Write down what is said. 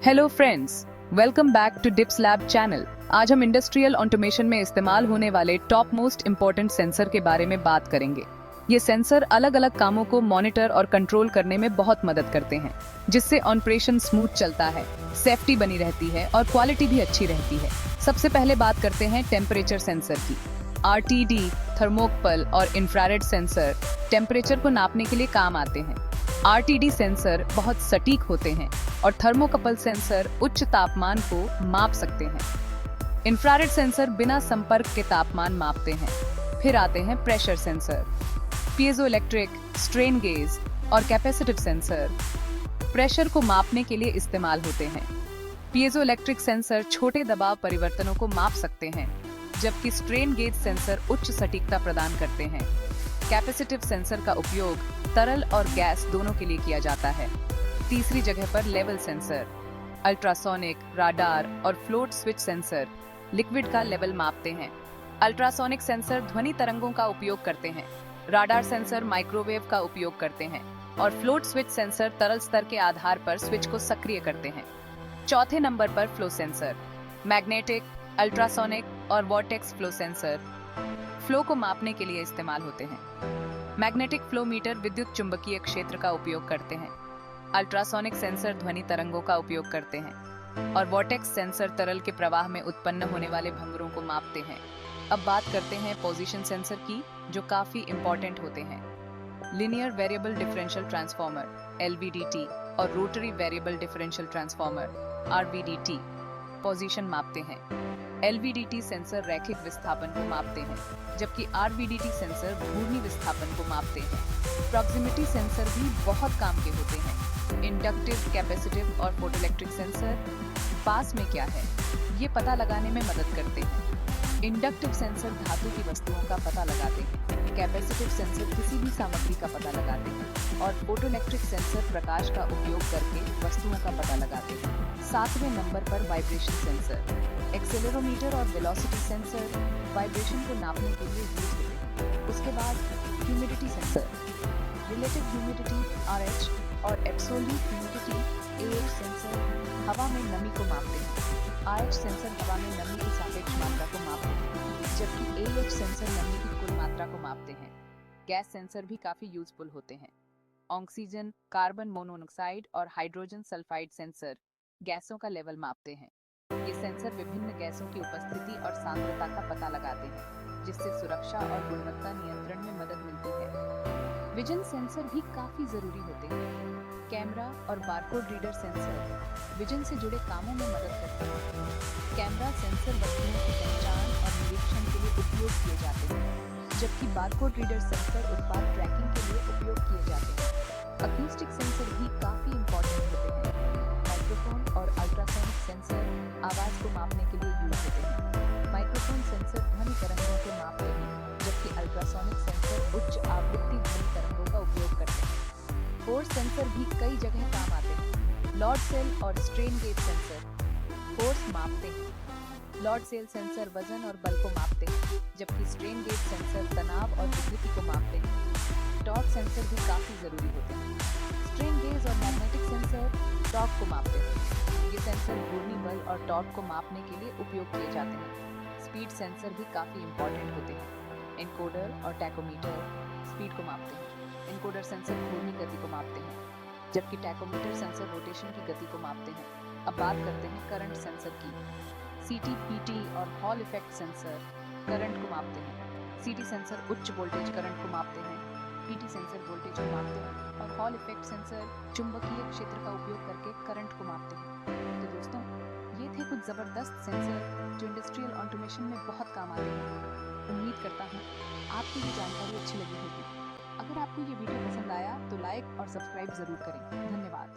Hello friends, welcome back to Dips lab channel. आज हम industrial automation में इस्तेमाल होने वाले टॉप मोस्ट इम्पोर्टेंट सेंसर के बारे में बात करेंगे। ये सेंसर अलग अलग कामों को मॉनिटर और कंट्रोल करने में बहुत मदद करते हैं, जिससे ऑपरेशन स्मूथ चलता है, सेफ्टी बनी रहती है और क्वालिटी भी अच्छी रहती है। सबसे पहले बात करते हैं टेम्परेचर सेंसर की। आरटीडी, थर्मोकपल और इंफ्रारेड सेंसर टेम्परेचर को नापने के लिए काम आते हैं। आरटीडी सेंसर बहुत सटीक होते हैं और थर्मोकपल सेंसर उच्च तापमान को माप सकते हैं। इंफ्रारेड सेंसर बिना संपर्क के तापमान मापते हैं। फिर आते हैं pressure sensor, piezoelectric, strain gauge और कैपेसिटिव सेंसर प्रेशर को मापने के लिए इस्तेमाल होते हैं। पीजोइलेक्ट्रिक सेंसर छोटे दबाव परिवर्तनों को माप सकते हैं, जबकि स्ट्रेन गेज सेंसर उच्च सटीकता प्रदान करते हैं। कैपेसिटिव सेंसर का उपयोग तरल और गैस दोनों के लिए किया जाता है। तीसरी जगह पर लेवल सेंसर, अल्ट्रासोनिक, राडार और फ्लोट स्विच सेंसर लिक्विड का लेवल मापते हैं। अल्ट्रासोनिक सेंसर ध्वनि तरंगों का उपयोग करते हैं, राडार सेंसर माइक्रोवेव का उपयोग करते हैं और फ्लोट स्विच सेंसर तरल स्तर के आधार पर स्विच को सक्रिय करते हैं। चौथे नंबर पर फ्लो सेंसर, मैग्नेटिक, अल्ट्रासोनिक और वॉर्टेक्स फ्लो सेंसर फ्लो को मापने के लिए इस्तेमाल होते हैं। मैग्नेटिक फ्लो मीटर विद्युत चुंबकीय क्षेत्र का उपयोग करते हैं। अल्ट्रासोनिक सेंसर ध्वनि तरंगों का उपयोग करते हैं और वॉर्टेक्स सेंसर तरल के प्रवाह में उत्पन्न होने वाले भंगुरों को मापते हैं। अब बात करते हैं पोजीशन सेंसर की, जो काफी इंपॉर्टेंट होते हैं। Linear variable differential transformer (LVDT) और rotary variable differential transformer (RVDT) position मापते हैं। LVDT सेंसर रैखिक विस्थापन को मापते हैं, जबकि RVDT सेंसर घूर्णी विस्थापन को मापते हैं। प्रॉक्सिमिटी सेंसर भी बहुत काम के होते हैं। इंडक्टिव, कैपेसिटिव और फोटोइलेक्ट्रिक सेंसर पास में क्या है, ये पता लगाने में मदद करते हैं। इंडक्टिव सेंसर धातु की वस्तुओं का पता लगाते हैं, कैपेसिटिव सेंसर किसी भी सामग्री का पता लगाते हैं और फोटोइलेक्ट्रिक सेंसर प्रकाश का उपयोग करके वस्तुओं का पता लगाते हैं। 7वें नंबर पर वाइब्रेशन सेंसर, एक्सेलेरोमीटर और वेलोसिटी सेंसर वाइब्रेशन को नापने के लिए यूज होते हैं। उसके बाद humidity sensor, relative humidity RH और एब्सोल्यूट ह्यूमिडिटी AH सेंसर हवा में नमी को मापते हैं। RH सेंसर हवा में नमी की सापेक्ष मात्रा को मापते हैं, जबकि AH सेंसर नमी की कुल मात्रा को मापते हैं। गैस सेंसर भी काफी यूजफुल होते हैं। ऑक्सीजन, कार्बन मोनोऑक्साइड और हाइड्रोजन सल्फाइड सेंसर गैसों का लेवल मापते हैं। ये सेंसर विभिन्न गैसों की उपस्थिति और सांद्रता का पता लगाते हैं, जिससे सुरक्षा और गुणवत्ता नियंत्रण में मदद मिलती है। विजन सेंसर भी काफी जरूरी होते हैं। कैमरा और बारकोड रीडर सेंसर विजन से जुड़े कामों में मदद करते हैं। कैमरा सेंसर वस्तुओं की पहचान और निरीक्षण के लिए उपयोग किए जाते हैं, जबकि बारकोड रीडर सेंसर उत्पाद ट्रैकिंग के लिए उपयोग किए जाते हैं। अक्यूस्टिक सेंसर भी काफी इंपॉर्टेंट होते हैं। माइक्रोफोन और अल्ट्रासोनिक सेंसर आवाज को मापने के लिए यूज होते हैं। माइक्रोफोन सेंसर ध्वनि तरंगों को मापते हैं, जबकि अल्ट्रासोनिक सेंसर उच्च आवृत्ति ध्वनि तरंगों का उपयोग करते हैं। फोर्स सेंसर भी कई जगह काम आते हैं। लॉर्ड सेल और स्ट्रेन गेज सेंसर फोर्स मापते हैं। लॉर्ड सेल सेंसर वजन और बल को मापते हैं, जबकि स्ट्रेन गेज सेंसर तनाव और विकृति को मापते हैं। टॉर्क सेंसर भी काफी जरूरी होते हैं। स्ट्रेन गेज और मैग्नेटिक सेंसर टॉर्क को मापते हैं। ये सेंसर घूर्णी बल और टॉर्क को मापने के लिए उपयोग किए जाते हैं। स्पीड सेंसर भी काफी इंपॉर्टेंट होते हैं। एनकोडर और टैकोमीटर स्पीड को मापते हैं। एनकोडर सेंसर घूर्णी गति को मापते हैं, जबकि टैकोमीटर सेंसर रोटेशन की गति को मापते हैं। अब बात करते हैं करंट सेंसर की। CT, PT और हॉल इफेक्ट सेंसर करंट को मापते हैं। CT सेंसर उच्च वोल्टेज करंट को मापते हैं, PT सेंसर वोल्टेज को मापते हैं और हॉल इफेक्ट सेंसर चुंबकीय क्षेत्र का उपयोग करके करंट को मापते हैं। तो दोस्तों, ये थे कुछ जबरदस्त सेंसर जो इंडस्ट्रियल ऑटोमेशन में बहुत काम आते हैं। उम्मीद करता हूँ आपको ये जानकारी अच्छी लगी होगी। अगर आपको ये वीडियो पसंद आया तो लाइक और सब्सक्राइब जरूर करें। धन्यवाद।